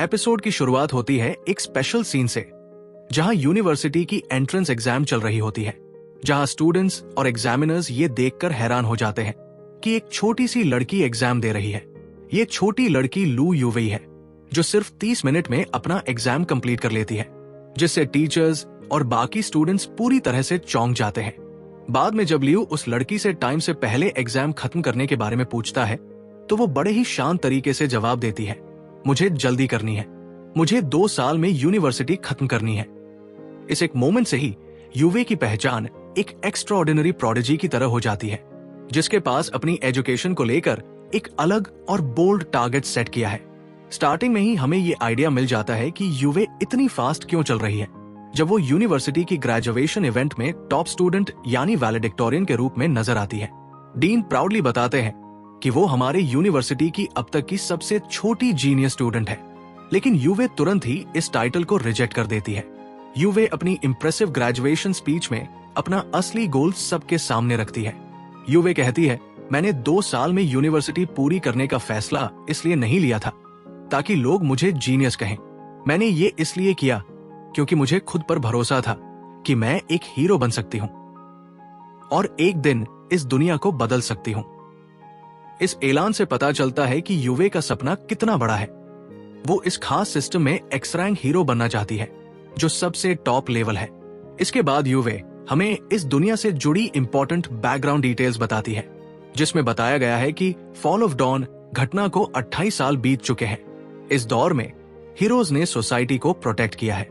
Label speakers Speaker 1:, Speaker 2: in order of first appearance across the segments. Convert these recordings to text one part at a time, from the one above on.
Speaker 1: Episode की शुरुआत होती है एक स्पेशल सीन से, जहां यूनिवर्सिटी की एंट्रेंस एग्जाम चल रही होती है, जहां स्टूडेंट्स और एग्जामिनर्स ये देखकर हैरान हो जाते हैं कि एक छोटी सी लड़की एग्जाम दे रही है। ये छोटी लड़की लू युवेई है, जो सिर्फ 30 मिनट में अपना एग्जाम कंप्लीट कर लेती है, जिससे टीचर्स और बाकी स्टूडेंट्स पूरी तरह से चौंक जाते हैं। बाद में जब लियू उस लड़की से टाइम से पहले एग्जाम खत्म करने के बारे में पूछता है, तो वो बड़े ही शांत तरीके से जवाब देती है, मुझे जल्दी करनी है, मुझे 2 साल में यूनिवर्सिटी खत्म करनी है। इस एक मोमेंट से ही युवे की पहचान एक एक्स्ट्राऑर्डिनरी प्रोडिजी की तरह हो जाती है, जिसके पास अपनी एजुकेशन को लेकर एक अलग और बोल्ड टारगेट सेट किया है। स्टार्टिंग में ही हमें ये आइडिया मिल जाता है कि युवे इतनी फास्ट क्यों चल रही है, जब वो यूनिवर्सिटी की ग्रेजुएशन इवेंट में टॉप स्टूडेंट यानी वैलेडिक्टोरियन के रूप में नजर आती है। डीन प्राउडली बताते हैं कि वो हमारे यूनिवर्सिटी की अब तक की सबसे छोटी जीनियस स्टूडेंट है, लेकिन युवे तुरंत ही इस टाइटल को रिजेक्ट कर देती है। युवे अपनी इंप्रेसिव ग्रेजुएशन स्पीच में अपना असली गोल सबके सामने रखती है। युवे कहती है, मैंने 2 साल में यूनिवर्सिटी पूरी करने का फैसला इसलिए नहीं लिया था ताकि लोग मुझे जीनियस कहें। मैंने ये इसलिए किया क्योंकि मुझे खुद पर भरोसा था कि मैं एक हीरो बन सकती हूं और एक दिन इस दुनिया को बदल सकती हूं। इस ऐलान से पता चलता है कि युवे का सपना कितना बड़ा है। वो इस खास सिस्टम में एक्स रैंक हीरो बनना चाहती है, जो सबसे टॉप लेवल है। इसके बाद युवे हमें इस दुनिया से जुड़ी इंपॉर्टेंट बैकग्राउंड डिटेल्स बताती है, जिसमें बताया गया है कि फॉल ऑफ डॉन घटना को 28 साल बीत चुके हैं। इस दौर में हीरोज ने सोसाइटी को प्रोटेक्ट किया है।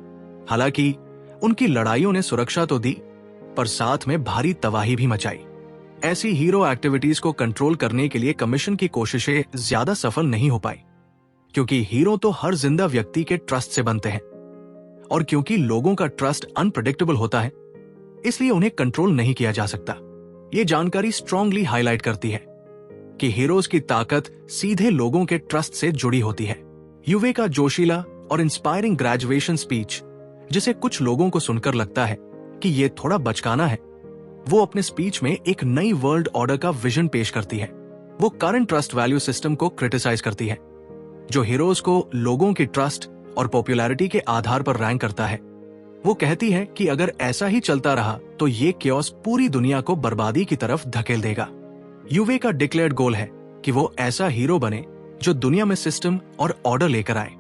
Speaker 1: हालांकि उनकी लड़ाइयों ने सुरक्षा तो दी, पर साथ में भारी तबाही भी मचाई। ऐसी हीरो एक्टिविटीज को कंट्रोल करने के लिए कमीशन की कोशिशें ज्यादा सफल नहीं हो पाई, क्योंकि हीरो तो हर जिंदा व्यक्ति के ट्रस्ट से बनते हैं, और क्योंकि लोगों का ट्रस्ट अनप्रेडिक्टेबल होता है, इसलिए उन्हें कंट्रोल नहीं किया जा सकता। ये जानकारी स्ट्रांगली हाईलाइट करती है कि हीरोज की ताकत सीधे लोगों के ट्रस्ट से जुड़ी होती है। युवे का जोशीला और इंस्पायरिंग ग्रेजुएशन स्पीच, जिसे कुछ लोगों को सुनकर लगता है कि ये थोड़ा बचकाना है, वो अपने स्पीच में एक नई वर्ल्ड ऑर्डर का विजन पेश करती है। वो करंट ट्रस्ट वैल्यू सिस्टम को क्रिटिसाइज करती है, जो हीरोज को लोगों की ट्रस्ट और पॉपुलैरिटी के आधार पर रैंक करता है। वो कहती है कि अगर ऐसा ही चलता रहा तो ये क्योस पूरी दुनिया को बर्बादी की तरफ धकेल देगा। युवे का डिक्लेयर्ड गोल है कि वो ऐसा हीरो बने जो दुनिया में सिस्टम और ऑर्डर लेकर आए,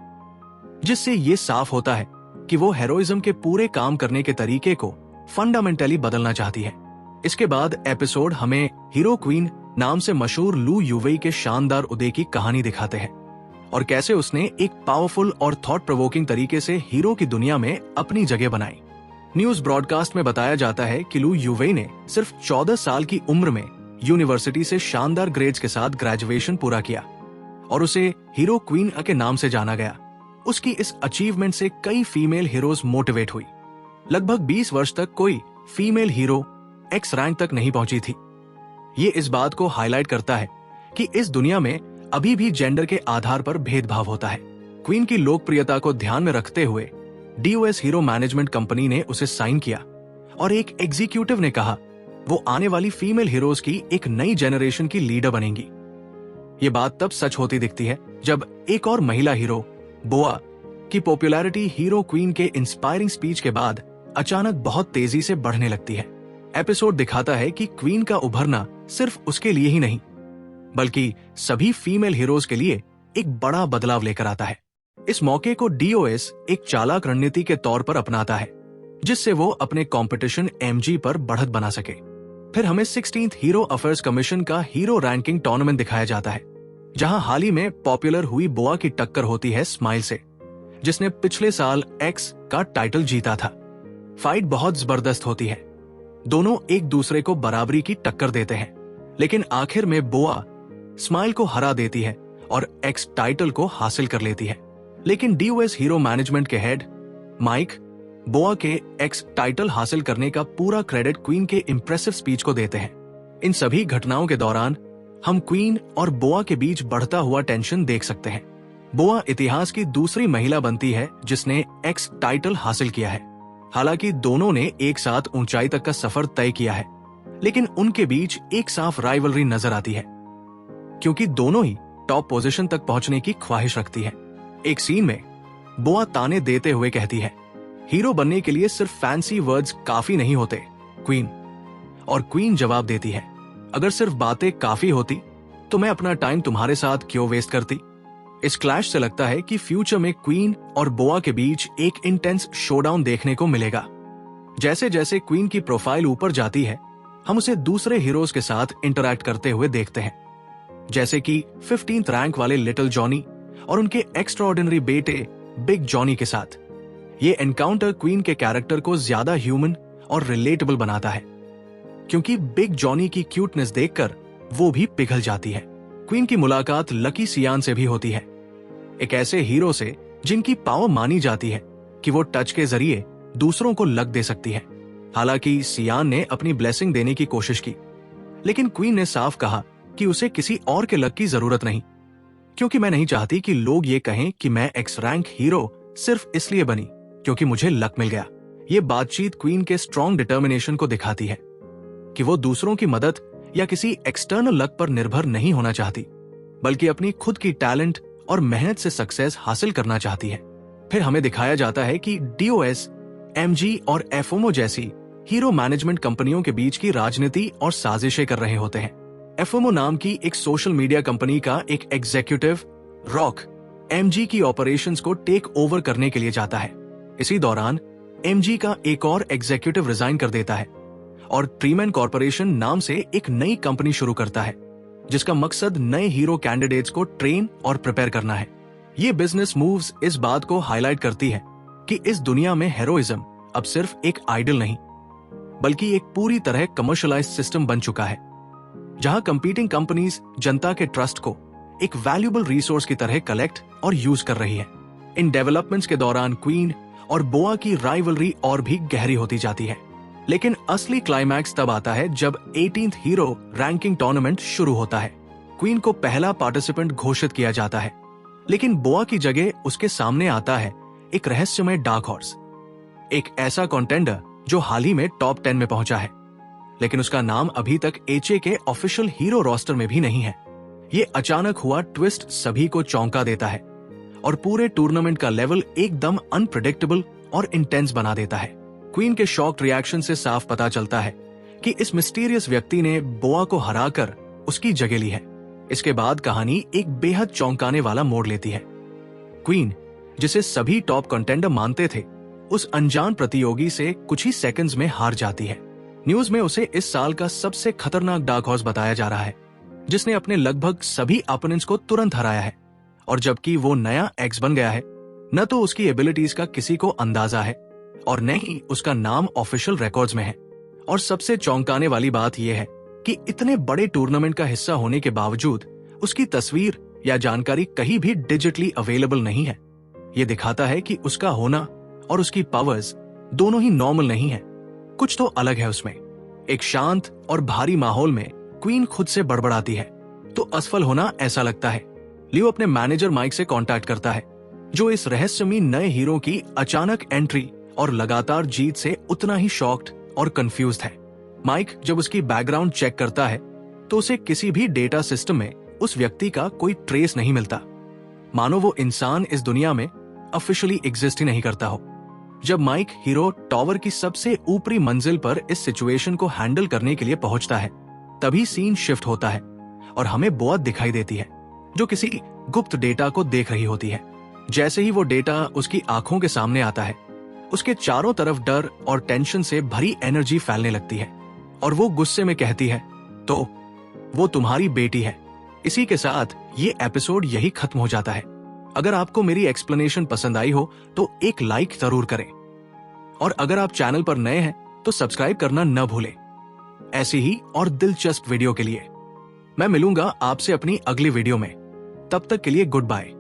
Speaker 1: जिससे ये साफ होता है कि वो हेरोइज्म के पूरे काम करने के तरीके को फंडामेंटली बदलना चाहती है। इसके बाद एपिसोड हमें हीरो क्वीन नाम से मशहूर लू युवेई के शानदार उदय की कहानी दिखाते हैं, और कैसे उसने एक पावरफुल और थॉट प्रोवोकिंग तरीके से हीरो की दुनिया में अपनी जगह बनाई। न्यूज ब्रॉडकास्ट में बताया जाता है कि लू युवेई ने सिर्फ 14 साल की उम्र में यूनिवर्सिटी से शानदार ग्रेड्स के साथ ग्रेजुएशन पूरा किया, और उसे हीरो क्वीन के नाम से जाना गया। उसकी इस अचीवमेंट से कई फीमेल हीरोज मोटिवेट हुई। लगभग 20 वर्ष तक कोई फीमेल हीरो एक्स रैंक तक नहीं पहुंची थी। ये इस बात को हाईलाइट करता है कि इस दुनिया में अभी भी जेंडर के आधार पर भेदभाव होता है। क्वीन की लोकप्रियता को ध्यान में रखते हुए DOS हीरो मैनेजमेंट कंपनी ने उसे साइन किया, और एक एग्जीक्यूटिव ने कहा वो आने वाली फीमेल हीरोज की एक नई जनरेशन की लीडर बनेंगी। ये बात तब सच होती दिखती है जब एक और महिला हीरो बोआ की पॉपुलैरिटी हीरो क्वीन के इंस्पायरिंग स्पीच के बाद अचानक बहुत तेजी से बढ़ने लगती है। एपिसोड दिखाता है कि क्वीन का उभरना सिर्फ उसके लिए ही नहीं, बल्कि सभी फीमेल हीरोज के लिए एक बड़ा बदलाव लेकर आता है। इस मौके को DOS एक चालाक रणनीति के तौर पर अपनाता है, जिससे वो अपने कंपटीशन MG पर बढ़त बना सके। फिर हमें 16th हीरो अफेयर्स कमीशन का हीरो रैंकिंग टूर्नामेंट दिखाया जाता है, जहां हाल ही में पॉपुलर हुई बोआ की टक्कर होती है स्माइल से, जिसने पिछले साल X का टाइटल जीता था। फाइट बहुत जबरदस्त होती है, दोनों एक दूसरे को बराबरी की टक्कर देते हैं, लेकिन आखिर में बोआ स्माइल को हरा देती है और X टाइटल को हासिल कर लेती है। लेकिन DOS हीरो मैनेजमेंट के हेड माइक बोआ के X टाइटल हासिल करने का पूरा क्रेडिट क्वीन के इंप्रेसिव स्पीच को देते हैं। इन सभी घटनाओं के दौरान हम क्वीन और बोआ के बीच बढ़ता हुआ टेंशन देख सकते हैं। बोआ इतिहास की दूसरी महिला बनती है जिसने X टाइटल हासिल किया है। हालांकि दोनों ने एक साथ ऊंचाई तक का सफर तय किया है, लेकिन उनके बीच एक साफ राइवलरी नजर आती है, क्योंकि दोनों ही टॉप पोजीशन तक पहुंचने की ख्वाहिश रखती है। एक सीन में बोआ ताने देते हुए कहती है, हीरो बनने के लिए सिर्फ फैंसी वर्ड्स काफी नहीं होते क्वीन। और क्वीन जवाब देती है, अगर सिर्फ बातें काफी होती तो मैं अपना टाइम तुम्हारे साथ क्यों वेस्ट करती। इस क्लैश से लगता है कि फ्यूचर में क्वीन और बोआ के बीच एक इंटेंस शोडाउन देखने को मिलेगा। जैसे जैसे क्वीन की प्रोफाइल ऊपर जाती है, हम उसे दूसरे हीरोज के साथ इंटरैक्ट करते हुए देखते हैं, जैसे कि 15th रैंक वाले लिटिल जॉनी और उनके एक्स्ट्राऑर्डिनरी बेटे बिग जॉनी के साथ। ये एनकाउंटर क्वीन के कैरेक्टर को ज्यादा ह्यूमन और रिलेटेबल बनाता है, क्योंकि बिग जॉनी की क्यूटनेस देखकर वो भी पिघल जाती है। क्वीन की मुलाकात लकी सियान से भी होती है, एक ऐसे हीरो से जिनकी पावर मानी जाती है कि वो टच के जरिए दूसरों को लक दे सकती है। हालांकि सियान ने अपनी ब्लेसिंग देने की कोशिश की, लेकिन क्वीन ने साफ कहा कि उसे किसी और के लक की जरूरत नहीं, क्योंकि मैं नहीं चाहती कि लोग ये कहें कि मैं एक्स रैंक हीरो सिर्फ इसलिए बनी क्योंकि मुझे लक मिल गया। ये बातचीत क्वीन के स्ट्रॉन्ग डिटर्मिनेशन को दिखाती है कि वो दूसरों की मदद या किसी एक्सटर्नल लक पर निर्भर नहीं होना चाहती, बल्कि अपनी खुद की टैलेंट और मेहनत से सक्सेस हासिल करना चाहती है। फिर हमें दिखाया जाता है कि DOS, MG और FOMO जैसी हीरो मैनेजमेंट कंपनियों के बीच की राजनीति और साजिशें कर रहे होते हैं। FOMO नाम की एक सोशल मीडिया कंपनी का एक एग्जीक्यूटिव रॉक MG की ऑपरेशंस को टेक ओवर करने के लिए जाता है। इसी दौरान MG का एक और एग्जीक्यूटिव रिजाइन कर देता है और ट्रीमैन कॉर्पोरेशन नाम से एक नई कंपनी शुरू करता है, जिसका मकसद नए हीरो कैंडिडेट्स को ट्रेन और प्रिपेयर करना है। ये बिजनेस मूव्स इस बात को हाईलाइट करती है कि इस दुनिया में हेरोइज्म अब सिर्फ एक आइडल नहीं, बल्कि एक पूरी तरह कमर्शियलाइज्ड सिस्टम बन चुका है, जहां कंपीटिंग कंपनीज जनता के ट्रस्ट को एक वैल्यूएबल रिसोर्स की तरह कलेक्ट और यूज कर रही है। इन डेवलपमेंट्स के दौरान क्वीन और बोआ की राइवलरी और भी गहरी होती जाती है, लेकिन असली क्लाइमैक्स तब आता है जब 18th हीरो रैंकिंग टूर्नामेंट शुरू होता है। क्वीन को पहला पार्टिसिपेंट घोषित किया जाता है, लेकिन बोआ की जगह उसके सामने आता है एक रहस्यमय डार्क हॉर्स, एक ऐसा कॉन्टेंडर जो हाल ही में टॉप 10 में पहुंचा है, लेकिन उसका नाम अभी तक HA के ऑफिशियल हीरो रोस्टर में भी नहीं है। ये अचानक हुआ ट्विस्ट सभी को चौंका देता है और पूरे टूर्नामेंट का लेवल एकदम अनप्रेडिक्टेबल और इंटेंस बना देता है। क्वीन के शॉक्ड रिएक्शन से साफ पता चलता है कि इस मिस्टीरियस व्यक्ति ने बोआ को हराकर उसकी जगह ली है। इसके बाद कहानी एक बेहद चौंकाने वाला मोड़ लेती है। क्वीन, जिसे सभी टॉप कंटेंडर मानते थे, उस अनजान प्रतियोगी से कुछ ही सेकंड्स में हार जाती है। न्यूज में उसे इस साल का सबसे खतरनाक डार्क हॉर्स बताया जा रहा है, जिसने अपने लगभग सभी अपोनेंट्स को तुरंत हराया है। और जबकि वो नया एक्स बन गया है, न तो उसकी एबिलिटीज का किसी को अंदाजा है और न ही उसका नाम ऑफिशियल रिकॉर्ड्स में है। और सबसे चौंकाने वाली बात यह है कि इतने बड़े टूर्नामेंट का हिस्सा होने के बावजूद उसकी तस्वीर या जानकारी कहीं भी डिजिटली अवेलेबल नहीं है। ये दिखाता है कि उसका होना और उसकी पावर्स दोनों ही नॉर्मल नहीं है, कुछ तो अलग है उसमें। एक शांत और भारी माहौल में क्वीन खुद से बड़बड़ाती है तो असफल होना ऐसा लगता है। लियो अपने मैनेजर माइक से कांटेक्ट करता है, जो इस रहस्यमयी नए हीरो की अचानक एंट्री और लगातार जीत से उतना ही शॉक्ड और कंफ्यूज्ड है। माइक जब उसकी बैकग्राउंड चेक करता है तो उसे किसी भी डेटा सिस्टम में उस व्यक्ति का कोई ट्रेस नहीं मिलता, मानो वो इंसान इस दुनिया में ऑफिशियली एग्जिस्ट ही नहीं करता हो। जब माइक हीरो टावर की सबसे ऊपरी मंजिल पर इस सिचुएशन को हैंडल करने के लिए पहुंचता है, तभी सीन शिफ्ट होता है और हमें बोआ दिखाई देती है, जो किसी गुप्त डेटा को देख रही होती है। जैसे ही वो डेटा उसकी आंखों के सामने आता है, उसके चारों तरफ डर और टेंशन से भरी एनर्जी फैलने लगती है और वो गुस्से में कहती है, तो वो तुम्हारी बेटी है। इसी के साथ ये एपिसोड यही खत्म हो जाता है। अगर आपको मेरी एक्सप्लेनेशन पसंद आई हो तो एक लाइक जरूर करें, और अगर आप चैनल पर नए हैं तो सब्सक्राइब करना न भूलें। ऐसी ही और दिलचस्प वीडियो के लिए मैं मिलूंगा आपसे अपनी अगली वीडियो में। तब तक के लिए गुड बाय।